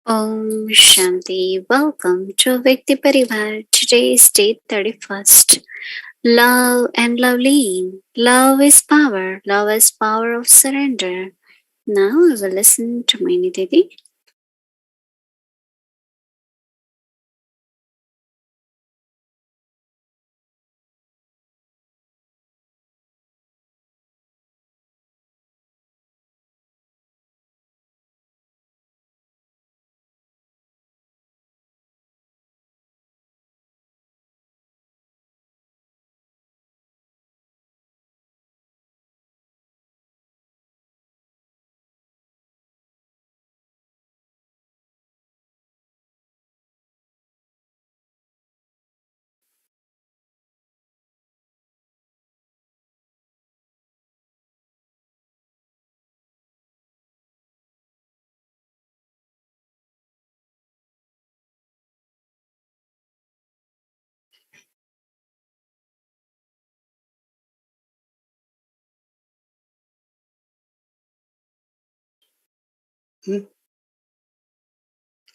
Om Shanti. Welcome to Vikti Parivar. Today is day 31st. Love and Loveleen. Love is power. Love is power of surrender. Now I will listen to Mohini Didi.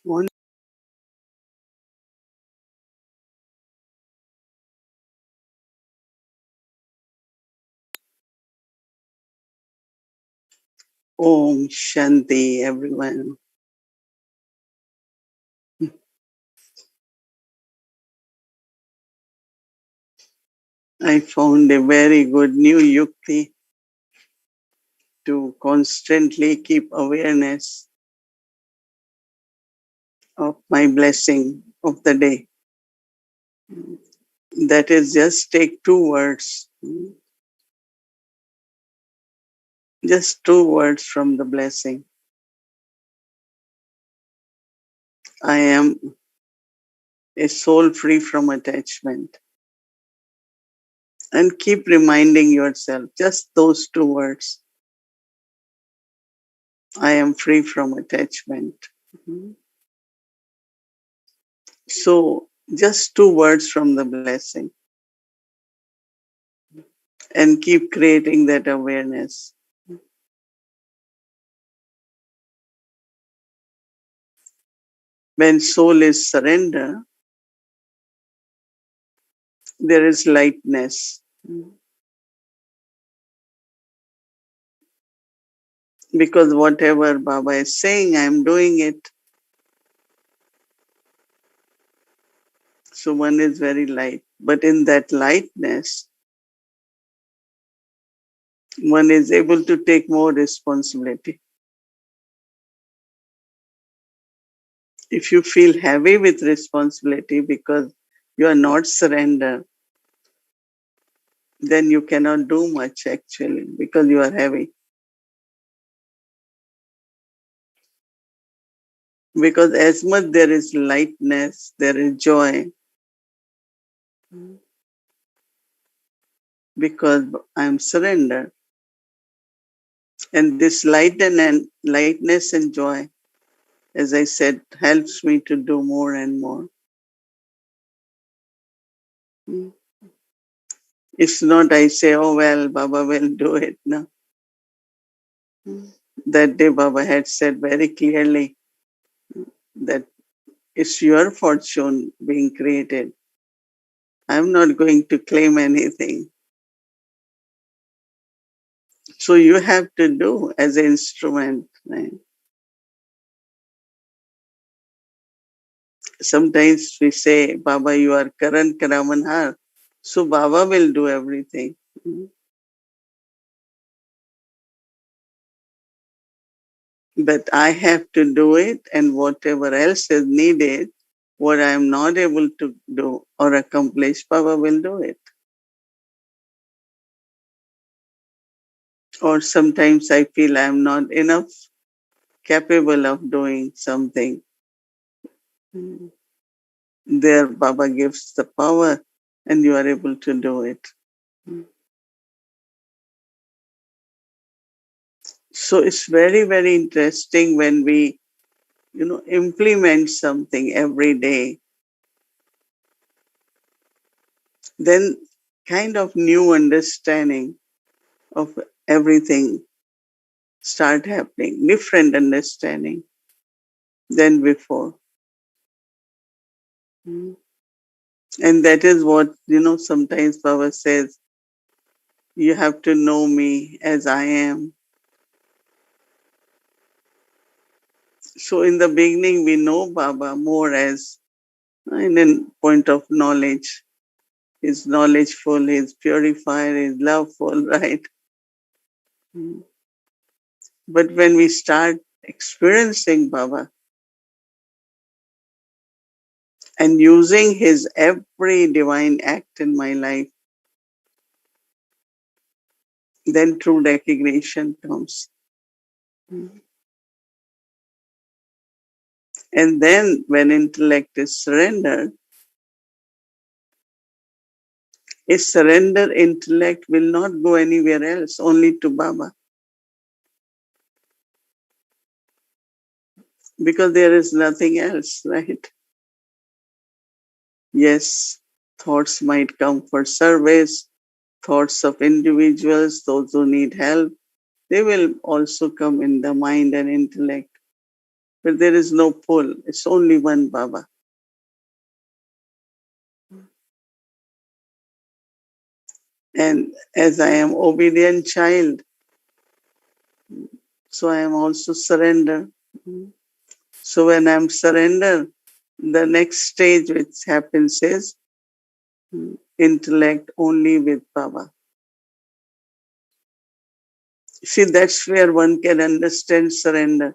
One Om Shanti, everyone. I found a very good new yukti to constantly keep awareness of my blessing of the day. That is just take two words, just two words from the blessing. I am a soul free from attachment. And keep reminding yourself just those two words. I am free from attachment. So just two words from the blessing and keep creating that awareness. When soul is surrender, there is lightness. Because whatever Baba is saying, I am doing it. So one is very light. But in that lightness, one is able to take more responsibility. If you feel heavy with responsibility because you are not surrender, then you cannot do much actually because you are heavy. Because as much there is lightness, there is joy. Because I am surrendered. And this lightness and joy, as I said, helps me to do more and more. It's not I say, oh well, Baba will do it. No. That day Baba had said very clearly that it's your fortune being created. I'm not going to claim anything. So you have to do as an instrument. Right? Sometimes we say, Baba, you are Karan Karamanhar. So Baba will do everything. But I have to do it, and whatever else is needed, what I am not able to do or accomplish, Baba will do it. Or sometimes I feel I am not enough capable of doing something. There, Baba gives the power, and you are able to do it. So it's very, very interesting when we, implement something every day. Then kind of new understanding of everything start happening, different understanding than before. And that is what, sometimes Baba says, you have to know me as I am. So in the beginning, we know Baba more as in a point of knowledge. He's knowledgeful, he's purified, he's loveful, right? But when we start experiencing Baba and using his every divine act in my life, then true recognition comes. And then when intellect is surrendered, a surrender intellect will not go anywhere else, only to Baba. Because there is nothing else, right? Yes, thoughts might come for service, thoughts of individuals, those who need help, they will also come in the mind and intellect. But there is no pull, it's only one Baba. And as I am obedient child, So I am also surrender. So when I'm surrender, the next stage which happens is intellect only with Baba. See, that's where one can understand surrender.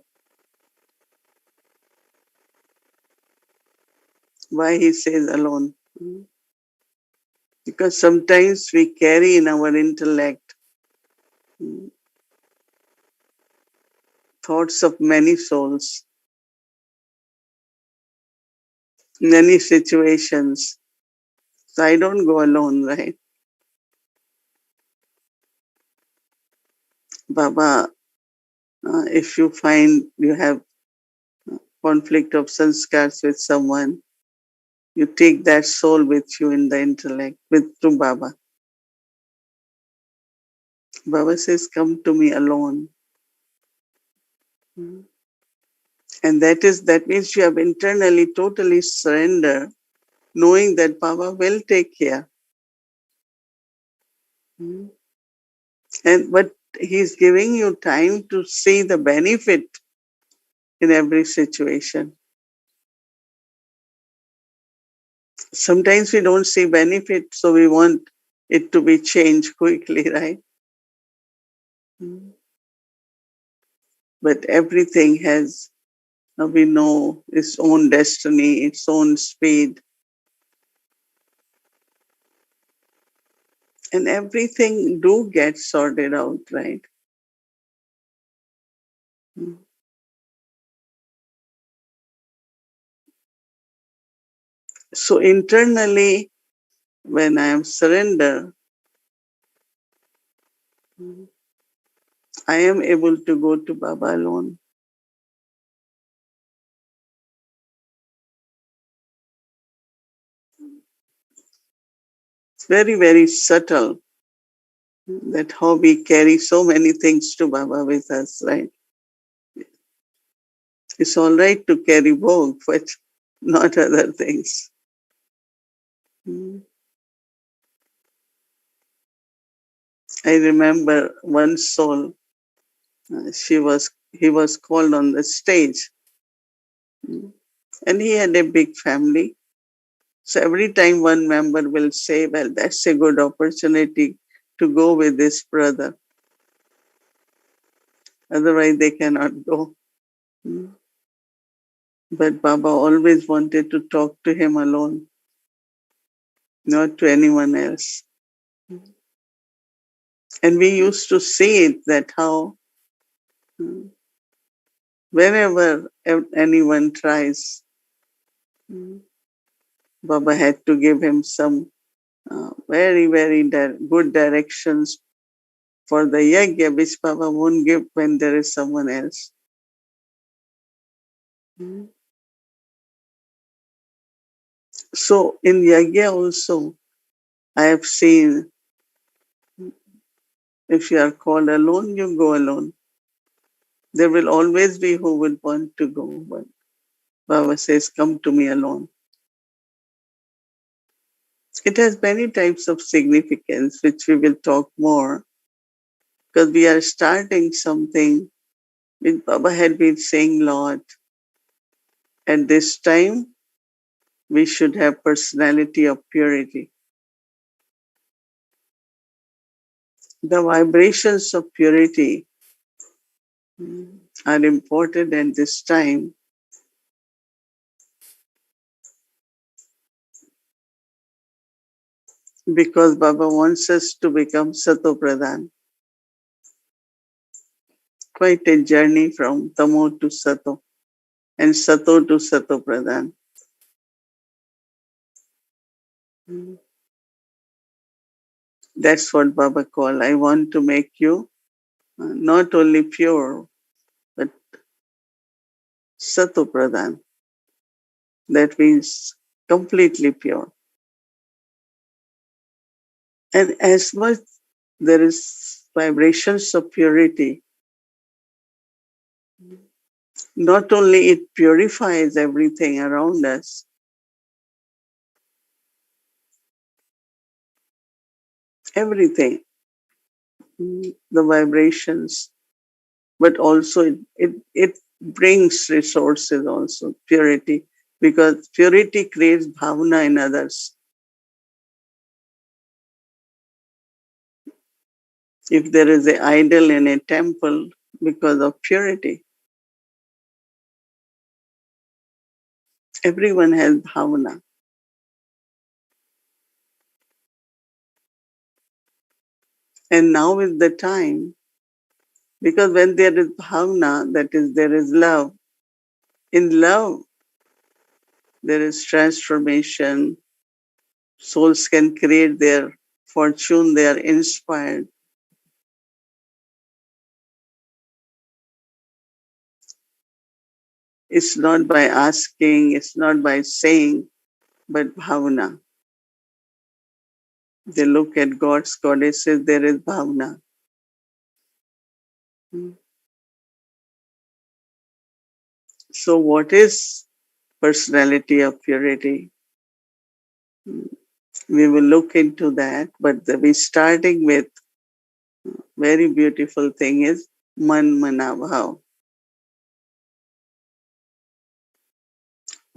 Why he says alone. Because sometimes we carry in our intellect thoughts of many souls, many situations. So I don't go alone, right? Baba, if you find you have conflict of sanskars with someone, you take that soul with you in the intellect, with to Baba. Baba says, come to me alone. And that means you have internally totally surrendered, knowing that Baba will take care. And but he's giving you time to see the benefit in every situation. Sometimes we don't see benefit, so we want it to be changed quickly, right? But everything has, we know, its own destiny, its own speed, and everything do get sorted out, right? So internally, when I am surrender, I am able to go to Baba alone. It's very, very subtle that how we carry so many things to Baba with us, right? It's all right to carry Bhog, but not other things. I remember one soul, he was called on the stage, and he had a big family. So every time one member will say, well, that's a good opportunity to go with this brother. Otherwise, they cannot go. But Baba always wanted to talk to him alone, not to anyone else. And we used to see it that how whenever anyone tries, Baba had to give him some very, very good directions for the yajna, which Baba won't give when there is someone else. So in yajna also, I have seen if you are called alone, you go alone. There will always be who will want to go, but Baba says, come to me alone. It has many types of significance, which we will talk more, because we are starting something which Baba had been saying a lot. At this time, we should have personality of purity. The vibrations of purity are important at this time because Baba wants us to become Sato Pradhan. Quite a journey from Tamo to Sato and Sato to Sato Pradhan. That's what Baba called. I want to make you not only pure, but Sato Pradhan. That means completely pure. And as much there is vibrations of purity, not only it purifies everything around us, everything, the vibrations. but also it brings resources also, purity, because purity creates bhavana in others. If there is an idol in a temple because of purity, everyone has bhavana. And now is the time, because when there is bhavana, that is, there is love. In love, there is transformation. Souls can create their fortune, they are inspired. It's not by asking, it's not by saying, but bhavana. They look at God's goddesses, there is bhavana. So, what is personality of purity? We will look into that, but we starting with very beautiful thing is man mana bhav.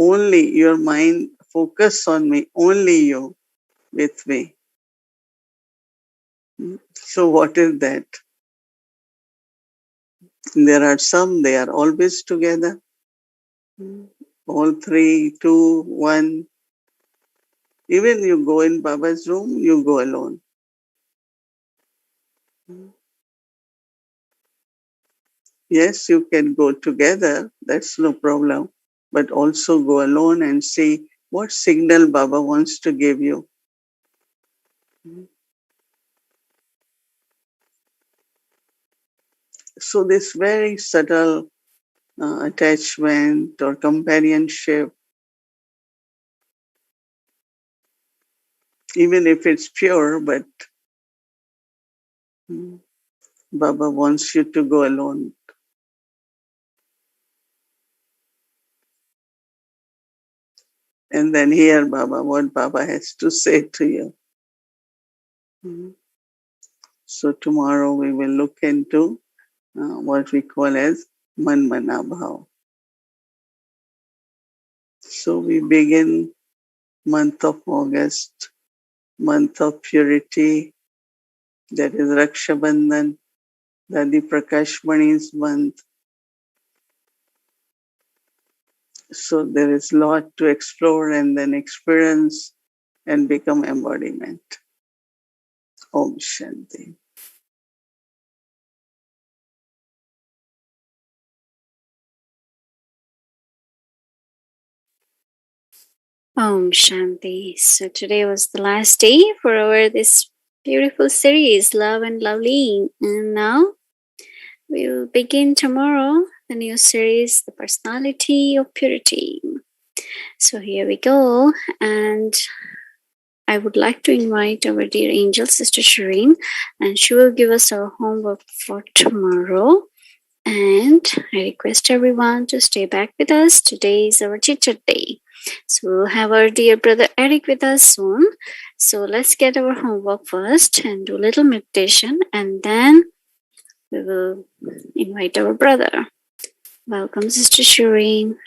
Only your mind focus on me, only you with me. So what is that? There are some, they are always together. All three, two, one. Even you go in Baba's room, you go alone. Yes, you can go together, that's no problem. But also go alone and see what signal Baba wants to give you. So this very subtle attachment or companionship, even if it's pure, but Baba wants you to go alone. And then hear Baba, what Baba has to say to you. So tomorrow we will look into what we call as Man Mana Bhav. So we begin month of August, month of purity, that is Raksha Bandhan, Dadi Prakash Mani's month. So there is lot to explore and then experience and become embodiment. Om Shanti. Om Shanti. So today was the last day for our this beautiful series, Love and Loveleen. And now we'll begin tomorrow the new series, The Personality of Purity. So here we go. And I would like to invite our dear angel, Sister Shireen, and she will give us our homework for tomorrow. And I request everyone to stay back with us. Today is our chit chat day. So we'll have our dear brother Eric with us soon. So let's get our homework first and do a little meditation, and then we will invite our brother. Welcome, Sister Shireen.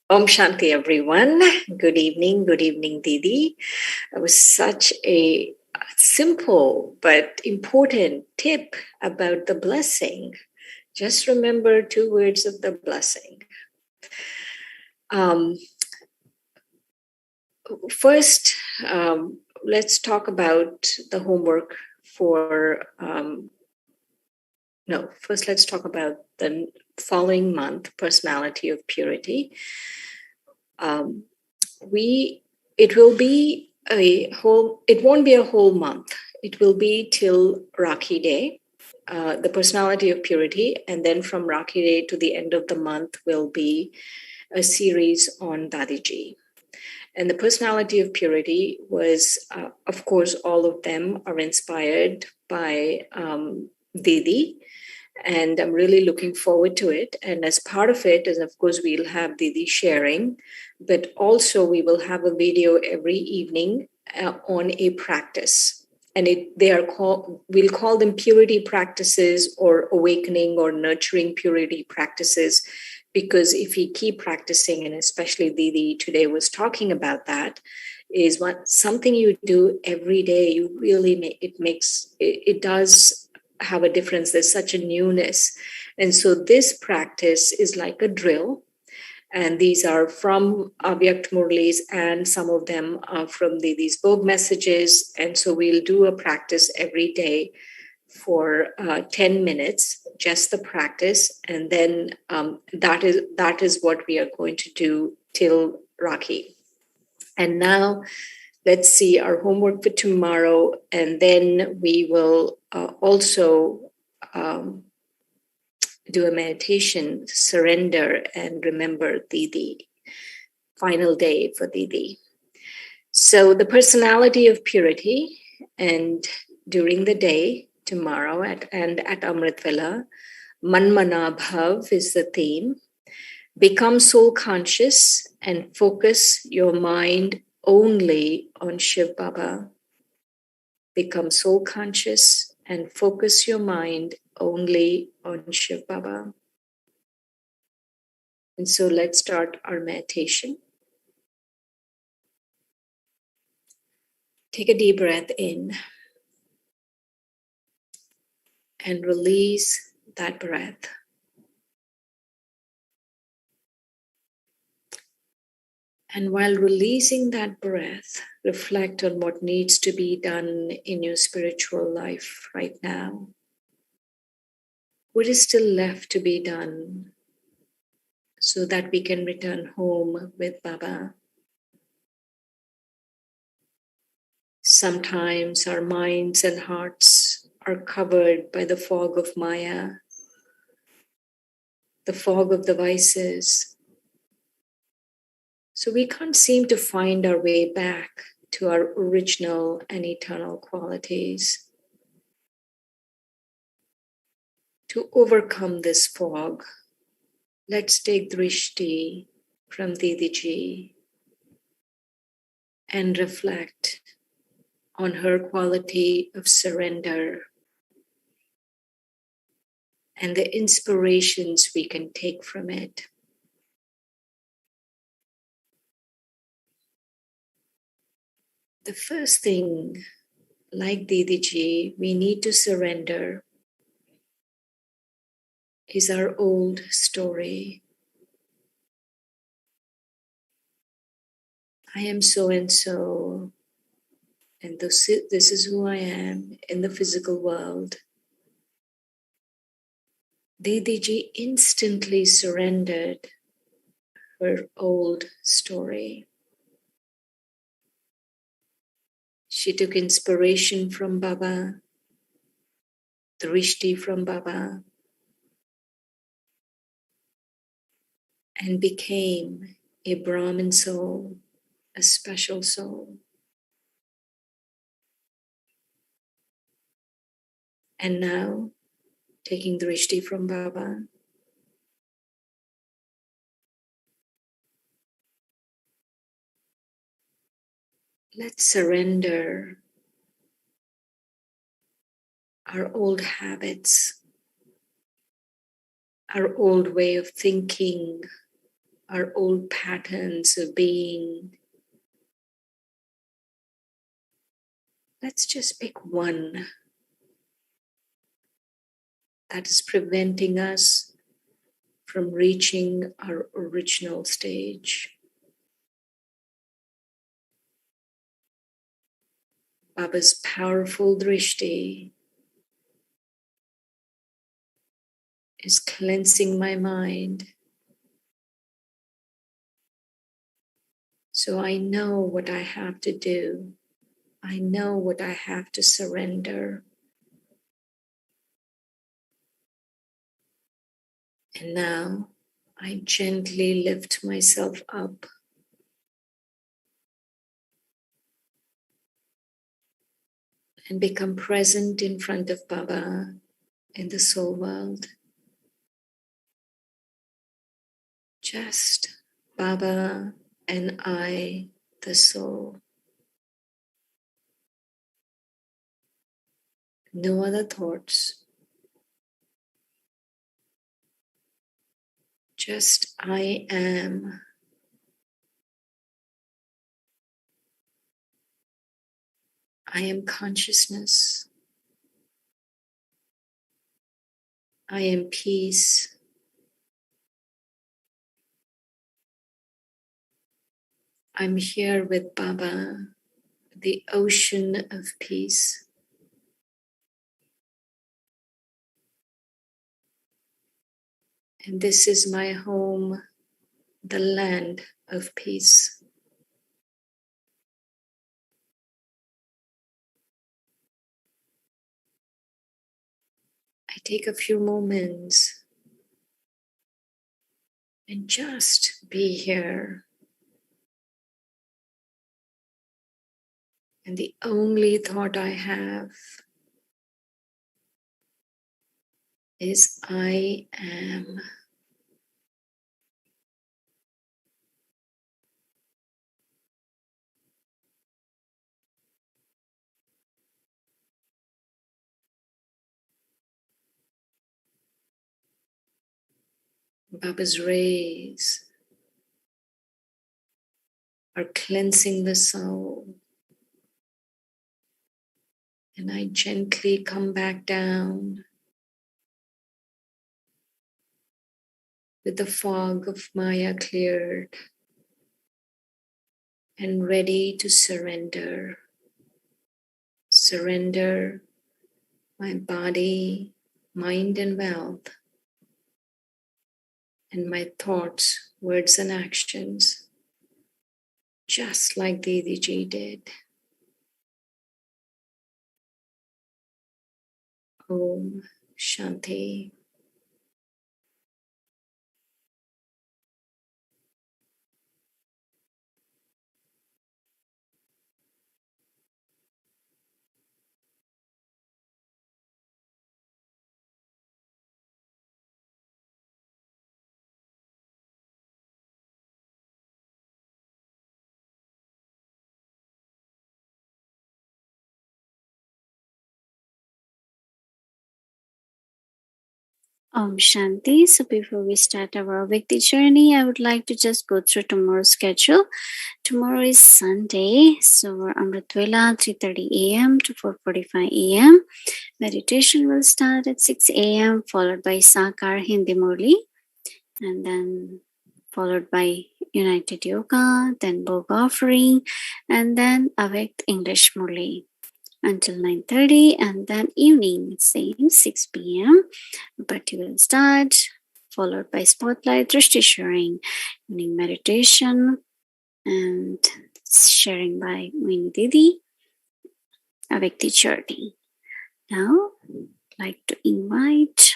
Om Shanti, everyone. Good evening, Didi. It was such a simple but important tip about the blessing. Just remember 2 words of the blessing. First, let's talk about the homework for. First let's talk about the following month, Personality of Purity. It won't be a whole month. It will be till Rakhi Day, the Personality of Purity, and then from Rakhi Day to the end of the month will be a series on Dadiji. And the Personality of Purity was, of course, all of them are inspired by Didi. And I'm really looking forward to it. And as part of it, and of course, we'll have Didi sharing, but also we will have a video every evening on a practice. and we'll call them purity practices or awakening or nurturing purity practices, because if we keep practicing, and especially Didi today was talking about that, is something you do every day, you really it does have a difference. There's such a newness. And so this practice is like a drill. And these are from Avyakt Murlis, and some of them are from these Bhog messages. And so we'll do a practice every day for 10 minutes, just the practice. And then that is what we are going to do till Rakhi. And now let's see our homework for tomorrow. And then we will also do a meditation, surrender, and remember Didi. Final day for Didi. So the personality of purity, and during the day, tomorrow at Amrit Vela, Manmana Bhav is the theme. Become soul conscious and focus your mind only on Shiv Baba. Become soul conscious and focus your mind only on Shiv Baba. And so let's start our meditation. Take a deep breath in and release that breath. And while releasing that breath, reflect on what needs to be done in your spiritual life right now. What is still left to be done so that we can return home with Baba? Sometimes our minds and hearts are covered by the fog of Maya, the fog of the vices. So we can't seem to find our way back to our original and eternal qualities. To overcome this fog, let's take drishti from Didiji and reflect on her quality of surrender and the inspirations we can take from it. The first thing, like Didiji, we need to surrender is our old story. I am so and so, and this is who I am in the physical world. Didiji instantly surrendered her old story. She took inspiration from Baba, drishti from Baba, and became a Brahmin soul, a special soul. And now, taking drishti from Baba, let's surrender our old habits, our old way of thinking, our old patterns of being. Let's just pick one that is preventing us from reaching our original stage. Baba's powerful drishti is cleansing my mind. So I know what I have to do. I know what I have to surrender. And now I gently lift myself up and become present in front of Baba in the soul world. Just Baba and I, the soul. no other thoughts. Just I am. I am consciousness. I am peace. I'm here with Baba, the ocean of peace. And this is my home, the land of peace. I take a few moments and just be here. And the only thought I have is I am. Baba's rays are cleansing the soul. And I gently come back down with the fog of Maya cleared and ready to surrender. Surrender my body, mind, and wealth, and my thoughts, words, and actions, just like Didi Ji did. Om Shanti. Om Shanti. So before we start our Vikti journey, I would like to just go through tomorrow's schedule. Tomorrow is Sunday, so our Amrit Vela 3:30 a.m. to 4:45 a.m. Meditation will start at 6 a.m. followed by Sakar Hindi Murli, and then followed by United Yoga, then Bhog Offering, and then Avect English Murli until 9:30, and then evening same 6 p.m. Bhakti will start, followed by Spotlight Drishti sharing, evening meditation, and sharing by Mohini Didi, a Vikti journey. Now, I'd like to invite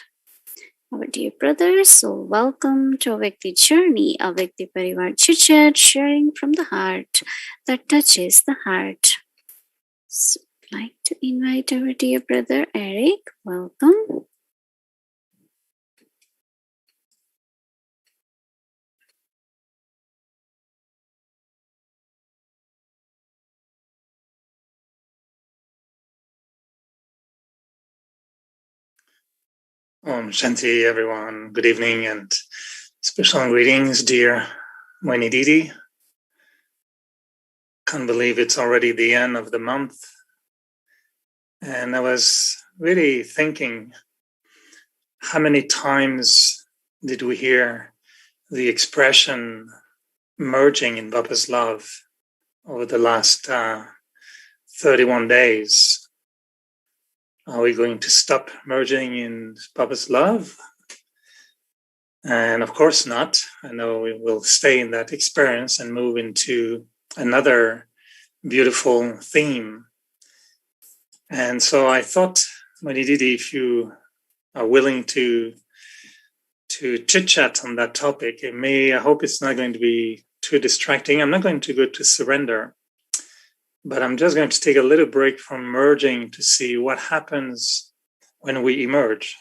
our dear brothers. So, welcome to a Vikti journey, a Vikti Parivar Chit Chat, sharing from the heart that touches the heart. So, I'd like to invite our dear brother Eric. Welcome. Om Shanti, everyone. Good evening and special greetings, dear Mohini Didi. Can't believe it's already the end of the month. And I was really thinking, how many times did we hear the expression merging in Baba's love over the last 31 days? Are we going to stop merging in Baba's love? And of course not. I know we will stay in that experience and move into another beautiful theme. And so I thought, Mohini Didi, if you are willing to chit-chat on that topic, I hope it's not going to be too distracting. I'm not going to go to surrender, but I'm just going to take a little break from merging to see what happens when we emerge.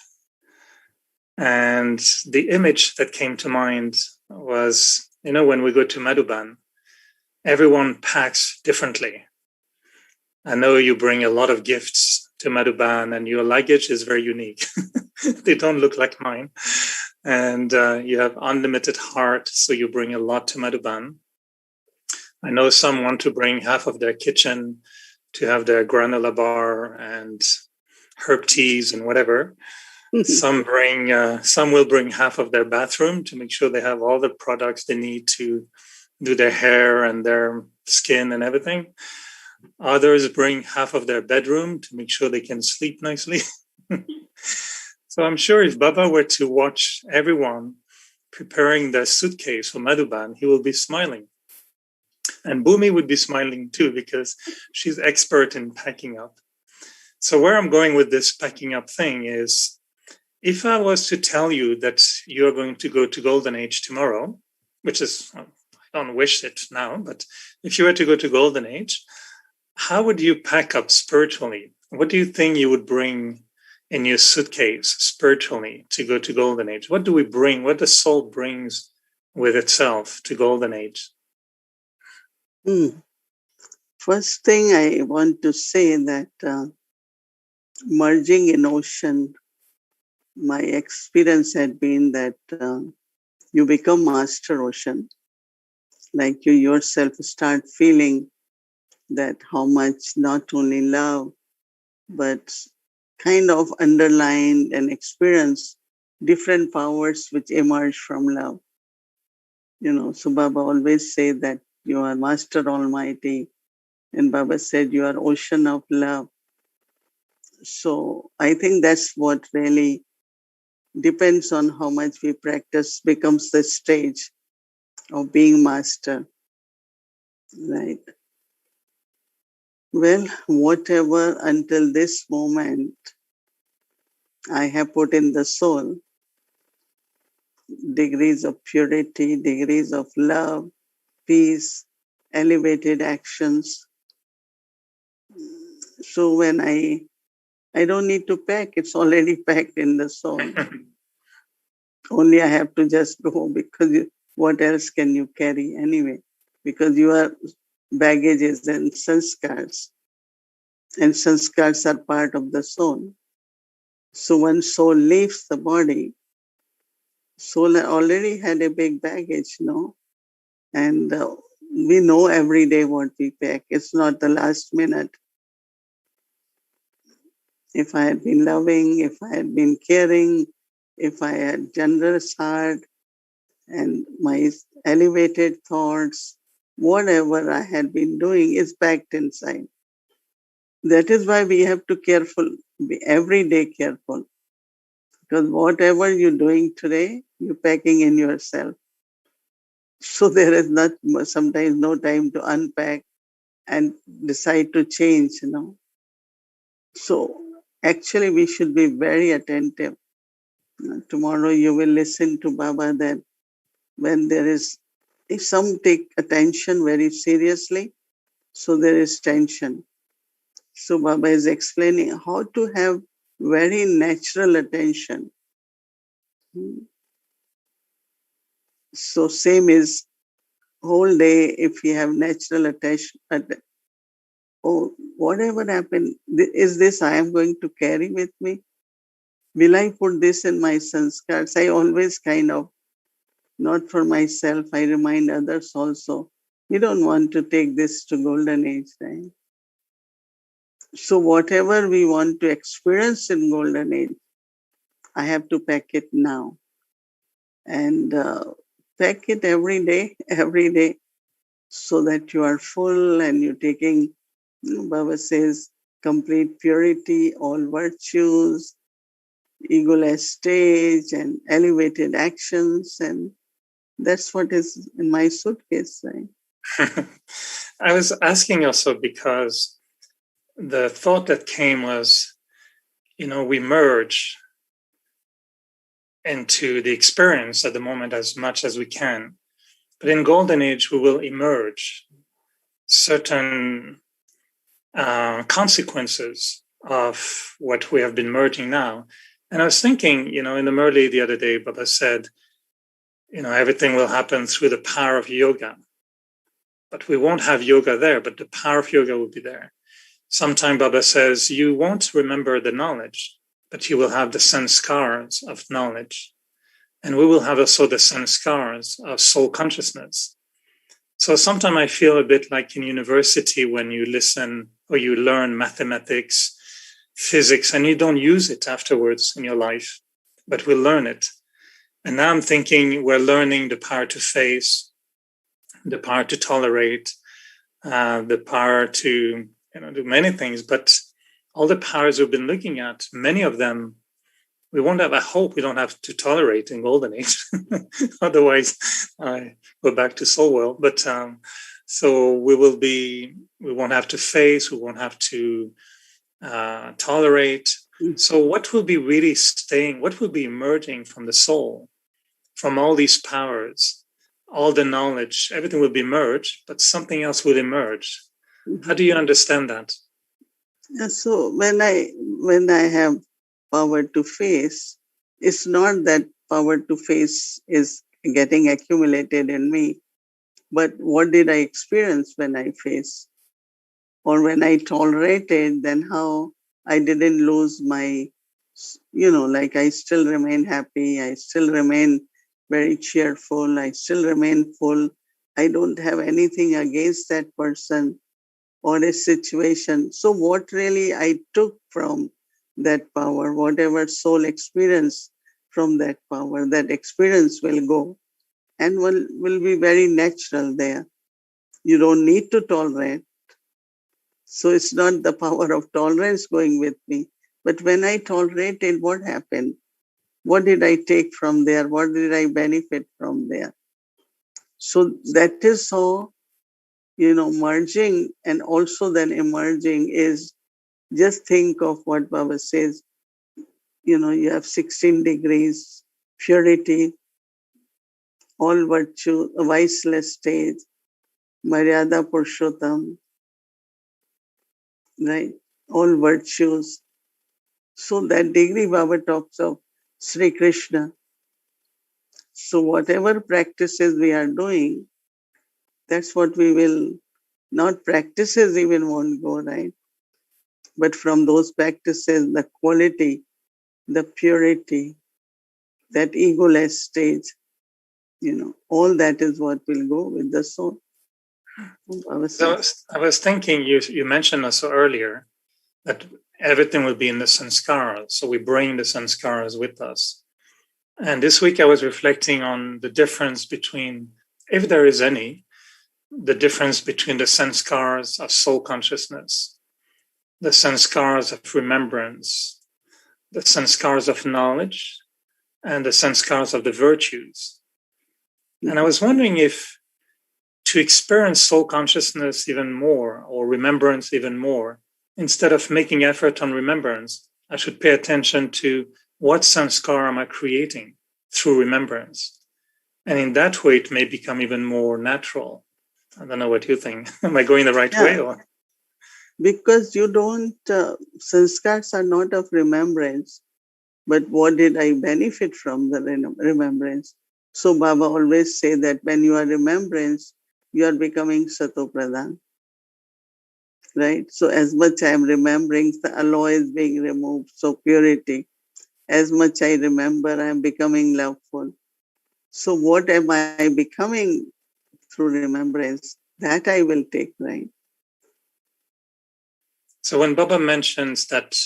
And the image that came to mind was, when we go to Madhuban, everyone packs differently. I know you bring a lot of gifts to Madhuban, and your luggage is very unique. They don't look like mine. And you have unlimited heart, so you bring a lot to Madhuban. I know some want to bring half of their kitchen to have their granola bar and herb teas and whatever. Some will bring half of their bathroom to make sure they have all the products they need to do their hair and their skin and everything. Others bring half of their bedroom to make sure they can sleep nicely. So I'm sure if Baba were to watch everyone preparing their suitcase for Madhuban, he will be smiling. And Bhumi would be smiling too, because she's expert in packing up. So where I'm going with this packing up thing is, if I was to tell you that you're going to go to Golden Age tomorrow, which is, I don't wish it now, but if you were to go to Golden Age, how would you pack up spiritually? What do you think you would bring in your suitcase spiritually to go to Golden Age? What do we bring? What the soul brings with itself to Golden Age? First thing I want to say that merging in ocean, my experience had been that you become master ocean, like you yourself start feeling that how much not only love, but kind of underlined and experience different powers which emerge from love. So Baba always say that you are Master Almighty, and Baba said you are ocean of love. So I think that's what really depends on how much we practice becomes the stage of being master, right? Well, whatever until this moment I have put in the soul, degrees of purity, degrees of love, peace, elevated actions. So when I don't need to pack, it's already packed in the soul. Only I have to just go, because what else can you carry anyway? Because your baggages and sanskars are part of the soul. So when soul leaves the body, soul already had a big baggage, no? And we know every day what we pack. It's not the last minute. If I had been loving, if I had been caring, if I had generous heart and my elevated thoughts, whatever I had been doing is packed inside. That is why we have to be every day careful. Because whatever you're doing today, you're packing in yourself. So there is sometimes no time to unpack and decide to change, So actually we should be very attentive. Tomorrow you will listen to Baba that when if some take attention very seriously, so there is tension. So Baba is explaining how to have very natural attention. So same is whole day if you have natural attention. Oh, whatever happened, is this I am going to carry with me? Will I put this in my sanskars? I always kind of, not for myself, I remind others also. We don't want to take this to Golden Age, right? So whatever we want to experience in Golden Age, I have to pack it now. And pack it every day, so that you are full and you're taking, Baba says, complete purity, all virtues, egoless stage, and elevated actions. And that's what is in my suitcase, right? I was asking also because the thought that came was, we merge into the experience at the moment as much as we can. But in Golden Age, we will emerge certain consequences of what we have been merging now. And I was thinking, in the Murli the other day, Baba said, everything will happen through the power of yoga. But we won't have yoga there, but the power of yoga will be there. Sometime Baba says, you won't remember the knowledge, but you will have the sanskars of knowledge. And we will have also the sanskars of soul consciousness. So sometimes I feel a bit like in university when you listen or you learn mathematics, physics, and you don't use it afterwards in your life, but we learn it. And now I'm thinking we're learning the power to face, the power to tolerate, the power to do many things. But all the powers we've been looking at, many of them, we won't have, I hope we don't have to tolerate in Golden Age. Otherwise, I go back to soul world. But so we won't have to face, we won't have to tolerate. So what will be really staying, what will be emerging from the soul, from all these powers, all the knowledge, everything will be merged, but something else will emerge. How do you understand that? Yeah, so when I have power to face, it's not that power to face is getting accumulated in me, but what did I experience when I face? Or when I tolerated, then how I didn't lose my, like I still remain happy, I still remain very cheerful, I still remain full. I don't have anything against that person or a situation. So what really I took from that power, whatever soul experience from that power, that experience will go and will be very natural there. You don't need to tolerate. So it's not the power of tolerance going with me. But when I tolerated, what happened? What did I take from there? What did I benefit from there? So that is how, merging and also then emerging is, just think of what Baba says, you have 16 degrees, purity, all virtue, a viceless stage, Maryada Purushottam, right? All virtues. So that degree Baba talks of Sri Krishna. So whatever practices we are doing, that's what we will, not practices even won't go, right? But from those practices, the quality, the purity, that egoless stage, all that is what will go with the soul. So I was thinking, you mentioned also earlier that everything will be in the sanskaras. So we bring the sanskaras with us. And this week I was reflecting on the difference between, if there is any, the difference between the sanskars of soul consciousness, the sanskars of remembrance, the sanskars of knowledge, and the sanskars of the virtues. And I was wondering if to experience soul consciousness even more or remembrance even more, instead of making effort on remembrance, I should pay attention to what sanskar am I creating through remembrance. And in that way, it may become even more natural. I don't know what you think. Am I going the right way? Or? Because you don't, sanskars are not of remembrance, but what did I benefit from the remembrance? So Baba always say that when you are remembrance, you are becoming Satopradhan. Right? So as much I am remembering, the alloy is being removed. So purity. As much I remember, I am becoming loveful. So what am I becoming through remembrance? That I will take, right? So when Baba mentions that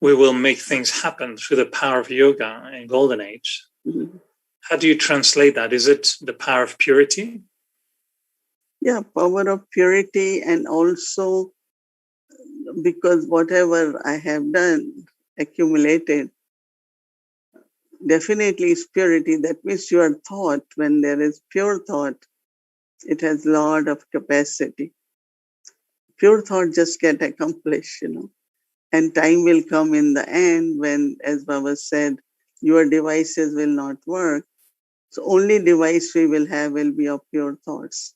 we will make things happen through the power of yoga in Golden Age, how do you translate that? Is it the power of purity? Yeah, power of purity, and also because whatever I have done, accumulated, definitely is purity. That means your thought, when there is pure thought, it has lot of capacity. Pure thought just get accomplished, and time will come in the end when, as Baba said, your devices will not work. So only device we will have will be of pure thoughts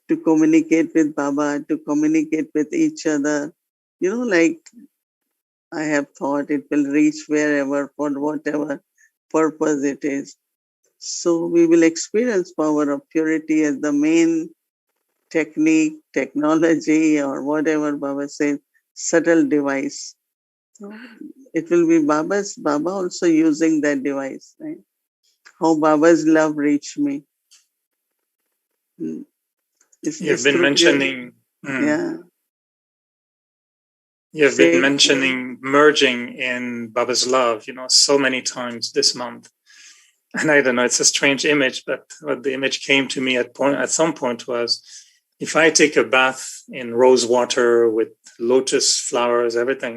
to communicate with Baba, to communicate with each other. Like I have thought it will reach wherever for whatever purpose it is. So we will experience power of purity as the main technique, technology, or whatever Baba said, subtle device. So it will be Baba also using that device, right? How Baba's love reached me. Mm. You've It's been through you. mentioning, Yeah. you've been Say, mentioning merging in Baba's love, so many times this month. And I don't know, it's a strange image, but what the image came to me at some point was, if I take a bath in rose water with lotus flowers, everything,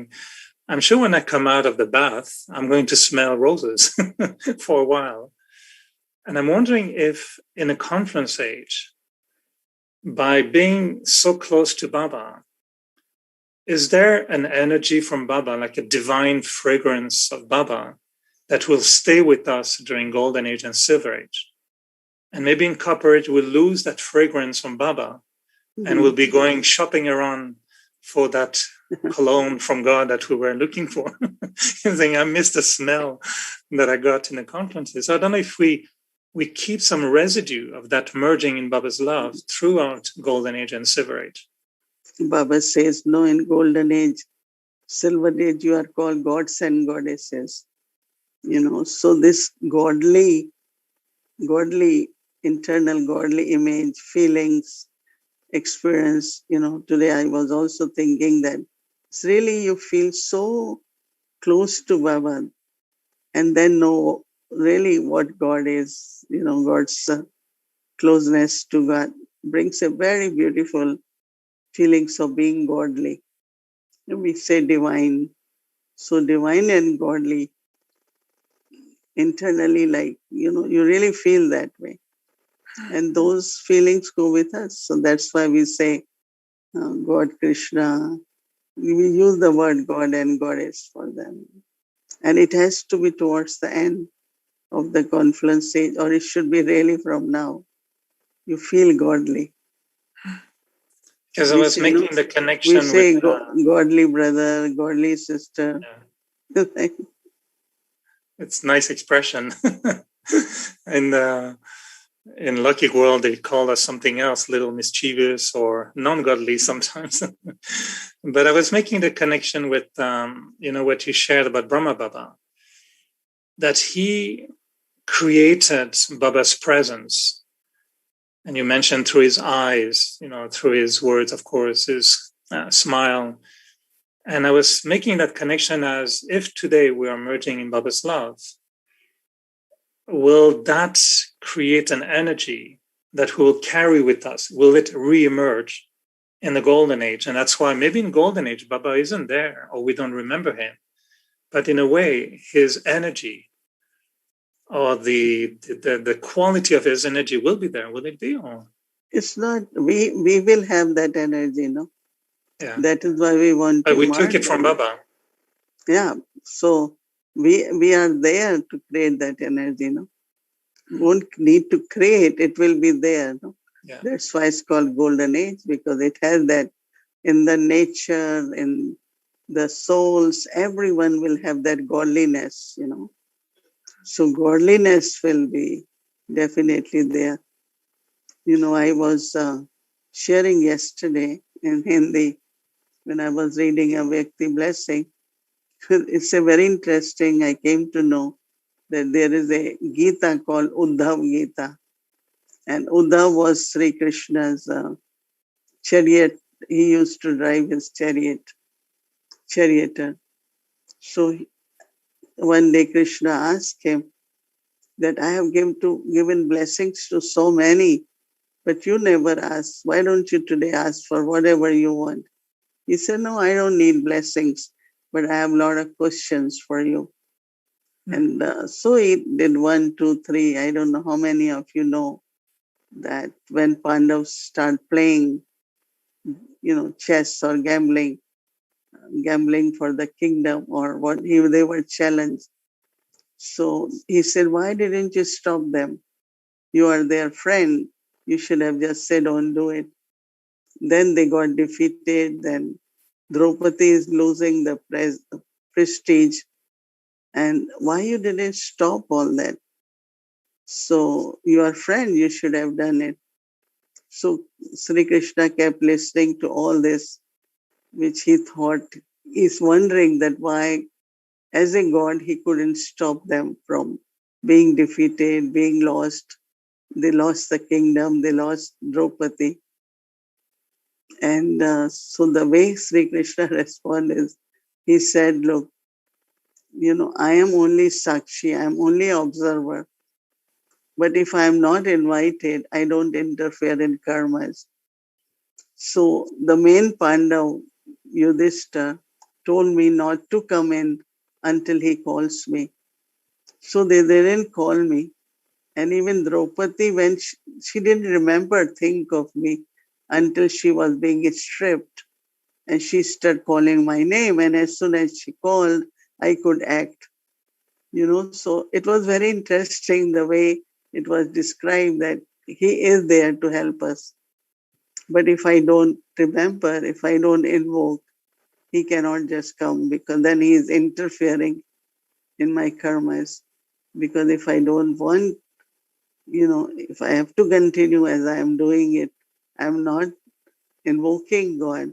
I'm sure when I come out of the bath, I'm going to smell roses for a while. And I'm wondering if in a confluence age, by being so close to Baba, is there an energy from Baba, like a divine fragrance of Baba, that will stay with us during Golden Age and Silver Age? And maybe in Copper Age, we'll lose that fragrance from Baba, and we'll be going shopping around for that cologne from God that we were looking for. Saying, I missed the smell that I got in the conferences. So I don't know if we keep some residue of that merging in Baba's love throughout Golden Age and Silver Age. Baba says, no, in Golden Age, Silver Age, you are called gods and goddesses. So this godly, internal godly image, feelings, experience, today I was also thinking that it's really you feel so close to Baba and then know really what God is, God's closeness to God brings a very beautiful feelings of being godly. We say divine. So divine and godly internally, like, you really feel that way. And those feelings go with us. So that's why we say God, Krishna. We use the word God and Goddess for them. And it has to be towards the end of the confluence stage, or it should be really from now. You feel godly. Because I was making the We connection say with... godly brother, godly sister. Yeah. It's a nice expression. And in Lucky World, they call us something else, little mischievous or non-godly sometimes. But I was making the connection with, what you shared about Brahma Baba, that he created Baba's presence. And you mentioned through his eyes, through his words, of course, his smile. And I was making that connection as if today we are merging in Baba's love, will that create an energy that we'll carry with us? Will it re-emerge in the Golden Age? And that's why maybe in Golden Age, Baba isn't there or we don't remember him. But in a way, his energy or the quality of his energy will be there. Will it be? Or? It's not, we will have that energy, Yeah. That is why we want but to we merge. took it from Baba. Yeah. So we are there to create that energy, Won't need to create, it will be there. Yeah. That's why it's called Golden Age, because it has that in the nature, in the souls, everyone will have that godliness, So godliness will be definitely there. I was sharing yesterday in Hindi when I was reading a Vyakti blessing. It's a very interesting, I came to know that there is a Gita called Uddhav Gita. And Uddhav was Sri Krishna's chariot. He used to drive his charioteer. So one day Krishna asked him that I have given blessings to so many, but you never asked. Why don't you today ask for whatever you want? He said, no, I don't need blessings, but I have a lot of questions for you. And so he did 1, 2, 3. I don't know how many of you know that when Pandavas start playing, chess or gambling for the kingdom or what they were challenged. So he said, why didn't you stop them? You are their friend. You should have just said, don't do it. Then they got defeated. Then Draupadi is losing the prestige. And why you didn't stop all that? So your friend, you should have done it. So Sri Krishna kept listening to all this, which he thought is wondering that why, as a god, he couldn't stop them from being defeated, being lost. They lost the kingdom, they lost Draupadi. And so the way Sri Krishna responded is, he said, look, I am only Sakshi, I am only observer. But if I am not invited, I don't interfere in karmas. So the main Pandav, Yudhishthira, told me not to come in until he calls me. So they didn't call me. And even Draupadi, when she didn't remember, think of me until she was being stripped. And she started calling my name. And as soon as she called, I could act. So it was very interesting the way it was described that he is there to help us. But if I don't remember, if I don't invoke, he cannot just come, because then he is interfering in my karmas. Because if I don't want, if I have to continue as I am doing it, I'm not invoking God.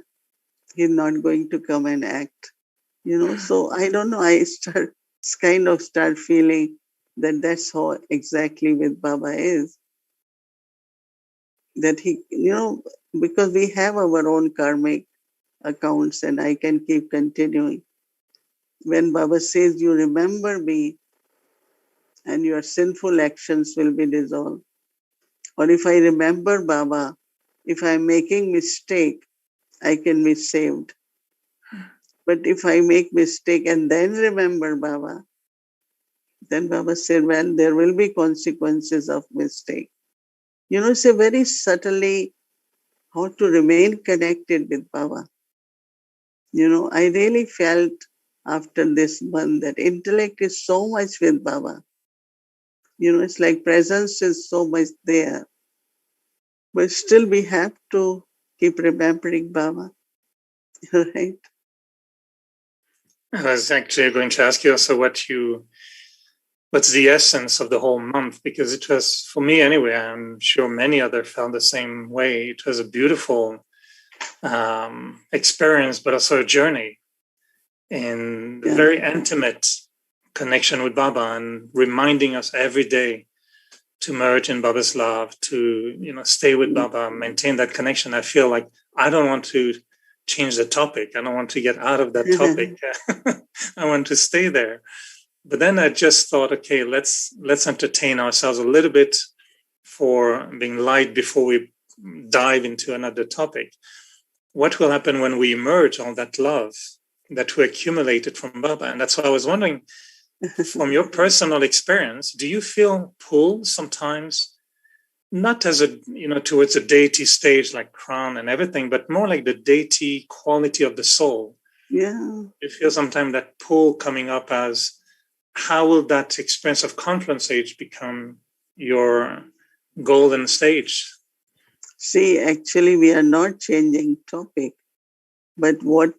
He's not going to come and act. So I don't know. I start feeling that that's how exactly with Baba is. That he, because we have our own karmic accounts and I can keep continuing. When Baba says, you remember me and your sinful actions will be dissolved. Or if I remember Baba, if I'm making mistake, I can be saved. But if I make mistake and then remember Baba, then Baba said, well, there will be consequences of mistake. It's a very subtly how to remain connected with Baba. I really felt after this month that intellect is so much with Baba. It's like presence is so much there. But still we have to keep remembering Baba, right? I was actually going to ask you also what's the essence of the whole month, because it was, for me anyway, I'm sure many others felt the same way. It was a beautiful experience, but also a journey in very intimate connection with Baba, and reminding us every day to merge in Baba's love, to stay with Baba, maintain that connection. I feel like I don't want to change the topic. I don't want to get out of that topic. I want to stay there. But then I just thought, okay, let's entertain ourselves a little bit for being light before we dive into another topic. What will happen when we merge all that love that we accumulated from Baba? And that's why I was wondering, from your personal experience, do you feel pulled sometimes, not as towards a deity stage like crown and everything, but more like the deity quality of the soul? Yeah. You feel sometimes that pull coming up as, how will that experience of confluence age become your golden stage? See, actually, we are not changing topic, but what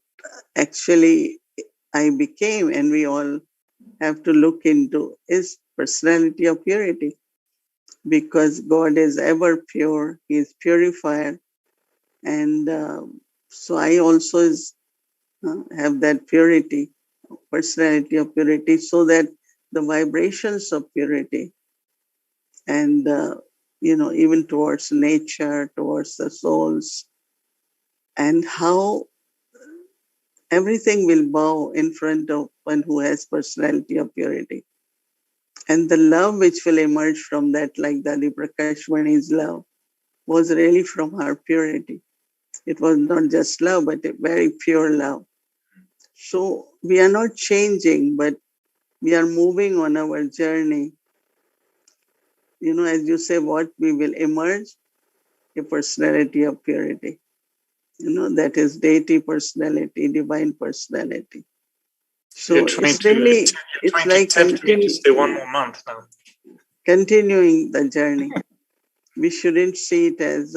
actually I became, and we all have to look into, is personality of purity. Because God is ever pure, He is purifier. And so I also have that purity, personality of purity, so that the vibrations of purity and, even towards nature, towards the souls, and how everything will bow in front of one who has personality of purity. And the love which will emerge from that, like Dadi Prakashmani's love, was really from her purity. It was not just love, but a very pure love. So we are not changing, but we are moving on our journey. As you say, what we will emerge, a personality of purity. That is deity personality, divine personality. So it's really, it's like to stay one more month now. Continuing the journey. We shouldn't see it as,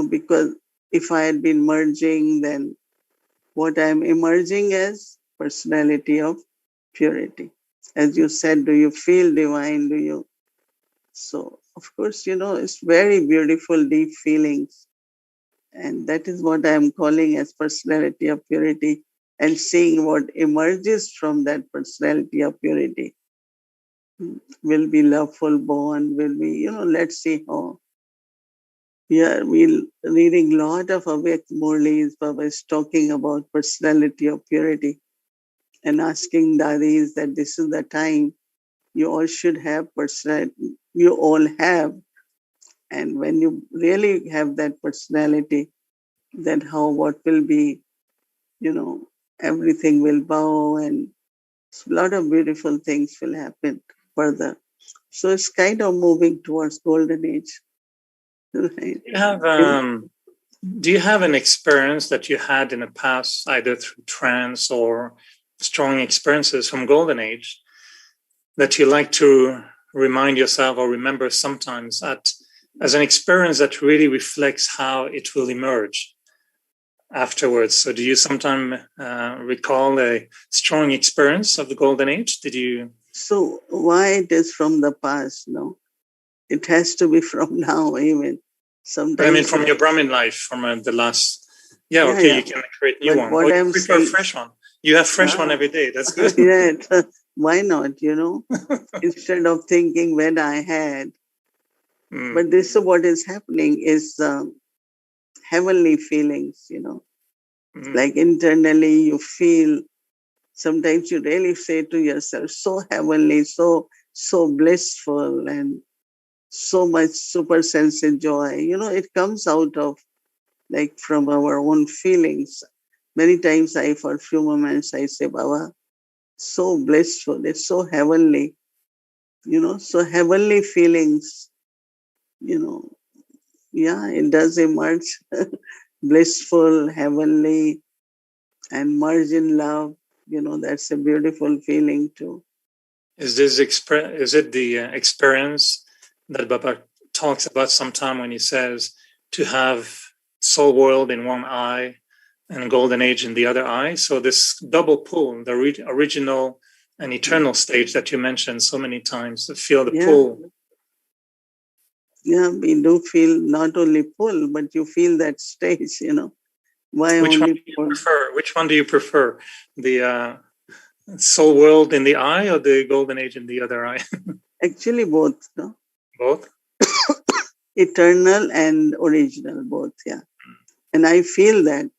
because if I had been merging, then what I'm emerging as personality of purity. As you said, do you feel divine? So of course, it's very beautiful, deep feelings. And that is what I am calling as personality of purity, and seeing what emerges from that personality of purity will be loveful bond, will be, let's see how. Yeah, we're reading a lot of Avek Murli's. Baba is talking about personality of purity and asking dadis that this is the time you all should have personality. You all have. And when you really have that personality, then what will be, you know, everything will bow and a lot of beautiful things will happen further. So it's kind of moving towards golden age. Right? Do you have an experience that you had in the past, either through trance or strong experiences from golden age, that you like to remind yourself or remember sometimes as an experience that really reflects how it will emerge afterwards? So do you sometimes recall a strong experience of the golden age? Did you? So why it is from the past? No, it has to be from now even. Sometimes. But I mean, from your Brahmin life, from the last. Yeah, okay, you can create new one. Or you prefer fresh one. You have fresh one every day. That's good. Yeah, why not? Instead of thinking when I had. But this is what is happening is heavenly feelings. Like internally you feel. Sometimes you really say to yourself, so heavenly, so blissful, and so much super sense and joy. It comes out of like from our own feelings. Many times for a few moments, I say, Baba, so blissful, it's so heavenly, so heavenly feelings, yeah, it does emerge. Blissful, heavenly, and merge in love. That's a beautiful feeling too. Is it the experience that Baba talks about sometime when he says to have soul world in one eye and golden age in the other eye? So this double pull, the original and eternal stage that you mentioned so many times, feel the pull. Yeah, we do feel not only pull, but you feel that stage, Why Which only one do you prefer? Which one do you prefer? The soul world in the eye or the golden age in the other eye? Actually, both. No? Both? Eternal and original, both, yeah. And I feel that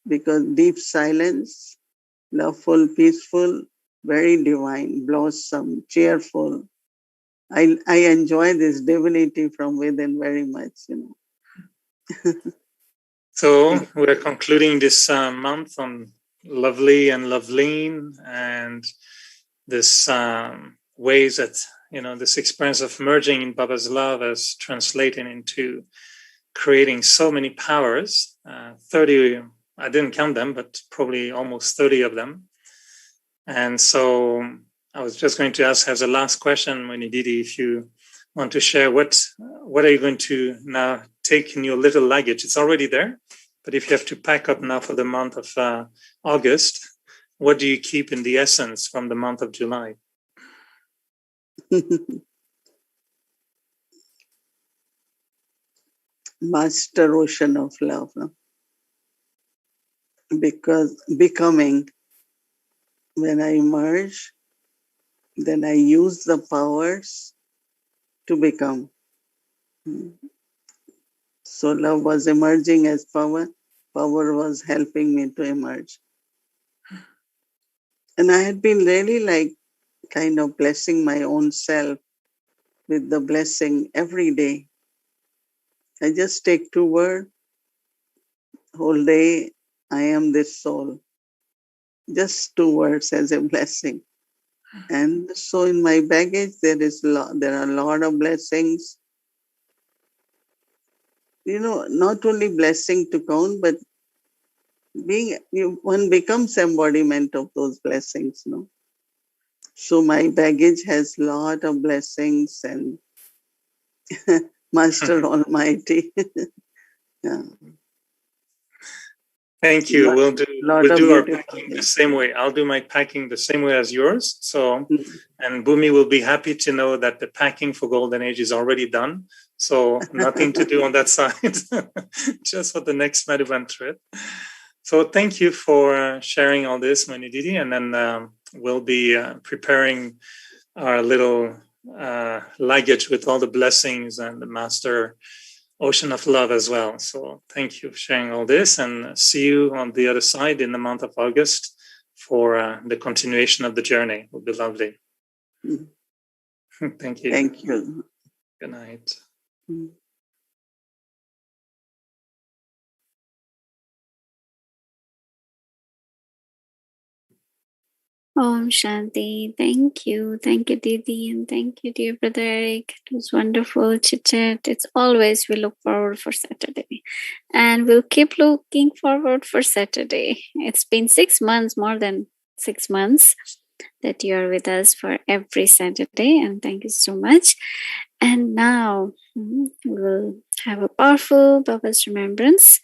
because deep silence, loveful, peaceful, very divine, blossom, cheerful. I enjoy this divinity from within very much, So we're concluding this month on Lovely and Loveleen, and this ways that this experience of merging in Baba's love is translating into creating so many powers. 30, I didn't count them, but probably almost 30 of them. And so I was just going to ask as a last question, Mohini Didi, if you want to share what are you going to now take in your little luggage? It's already there, but if you have to pack up now for the month of August, what do you keep in the essence from the month of July? Master ocean of love. No? Because becoming, when I emerge, then I use the powers to become. So love was emerging as power. Power was helping me to emerge. And I had been really kind of blessing my own self with the blessing every day. I just take 2 words, whole day, I am this soul. Just 2 words as a blessing. And so in my baggage, there are a lot of blessings. Not only blessing to count, but one becomes embodiment of those blessings, no? So my baggage has lot of blessings and Master Almighty. Yeah. Thank you. We'll Lot of do our beautiful packing the things. same way. I'll do my packing the same way as yours. So, Mhm. and Bhumi will be happy to know that the packing for Golden Age is already done. So nothing to do on that side, just for the next Madhuban trip. So thank you for sharing all this, Mohini Didi. And then we'll be preparing our little luggage with all the blessings and the master ocean of love as well. So thank you for sharing all this, and see you on the other side in the month of August for the continuation of the journey. It will be lovely. Mhm. Thank you. Thank you. Good night. Mhm. Om Shanti. Thank you. Thank you, Didi. And thank you, dear brother Eric. It was wonderful chit chat. It's always, we look forward for Saturday. And we'll keep looking forward for Saturday. It's been 6 months, more than 6 months, that you are with us for every Saturday. And thank you so much. And now we'll have a powerful Baba's remembrance.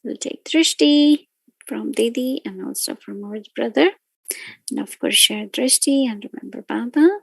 We'll take Drishti from Didi and also from our brother. And of course, share Drishti and remember Baba.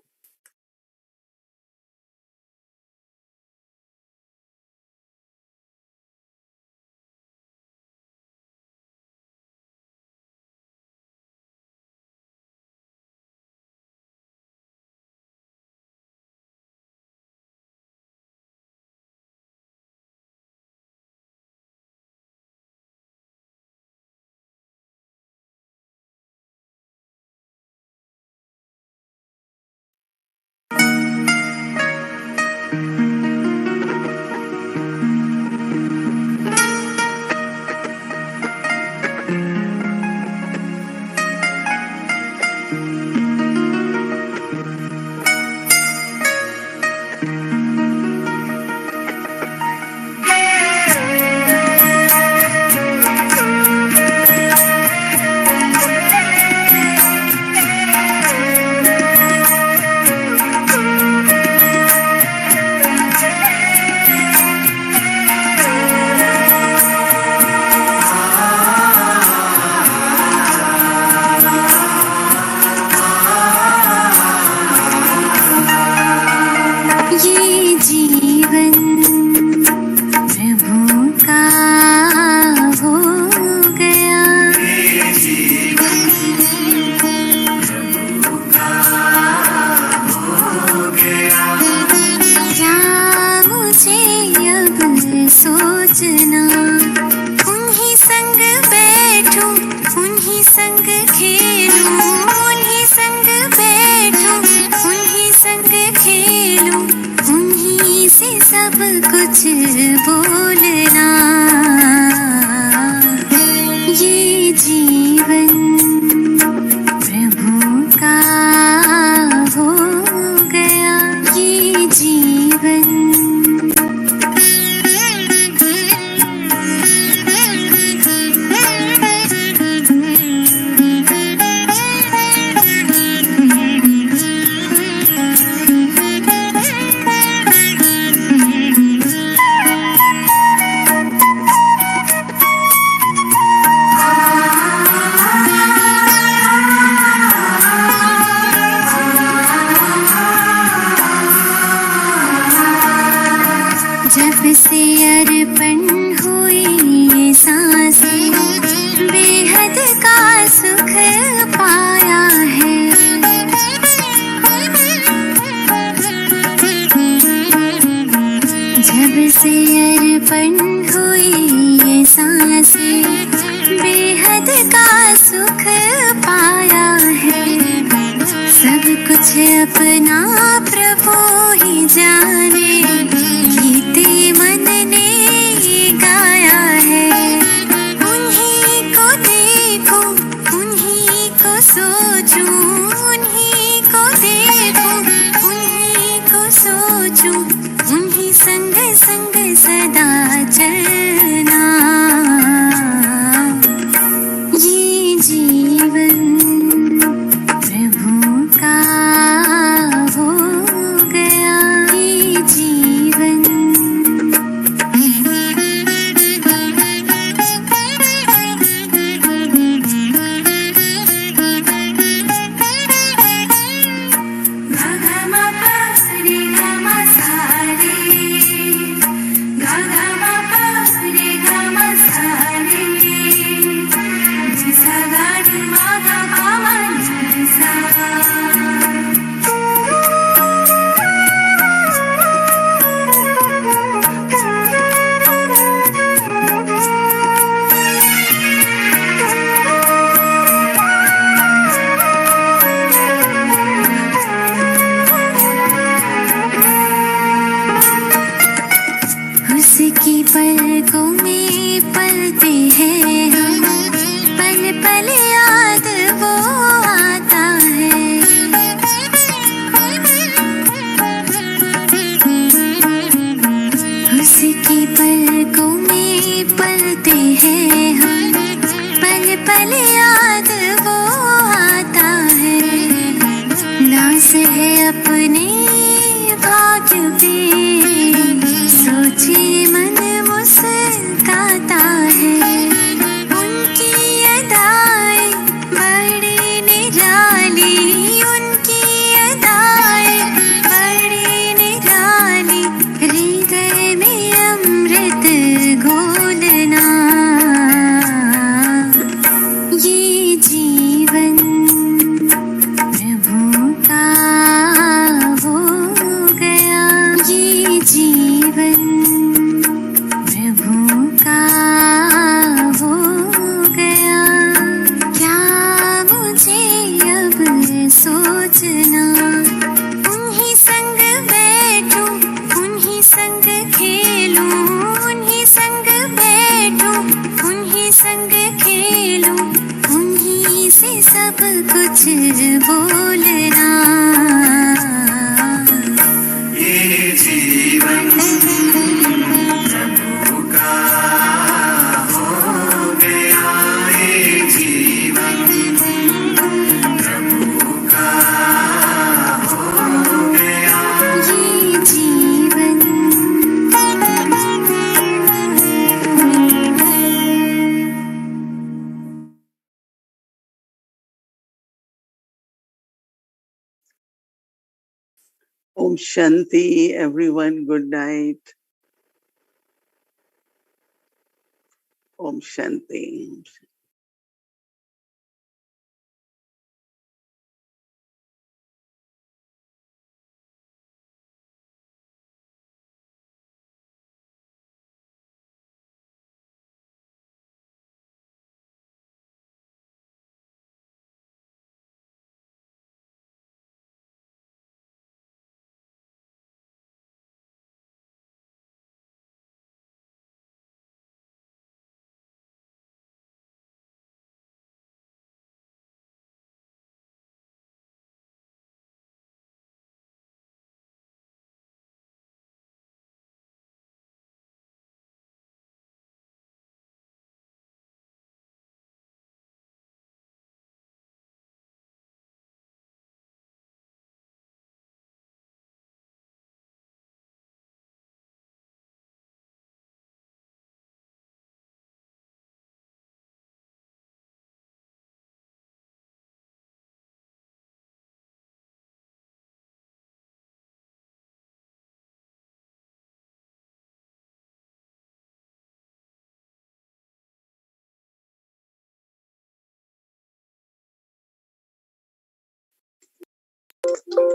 पल याद वो आता है। उसकी पलकों में पलते हैं हम, पल पल याद वो आता है। नाज है अपने भाग्य पे, सोचे मन मुस्काता है। उनकी अदाएं बड़ी निराली, उनकी अदाएं बड़ी निराली, हृदय में अमृत घोलना। ये जीवन प्रभु का हो गया, ये जीवन प्रभु का हो गया। क्या मुझे अब सोचना, उन्हीं संग बैठूं, उन्हीं संग खेलूं, उन्हीं संग बैठूं, उन्हीं संग खेलूं, उन्हीं से सब कुछ बोलना। ये जीवन प्रभु का हो गया, ये जीवन प्रभु का हो गया, ये जीवन। Om Shanti, everyone. Good night. Om Shanti.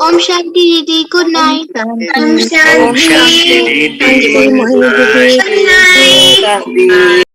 Om Shanti Didi, good night. Om Om Shanti. Shanti. Om Shanti Didi. Good night. Shanti.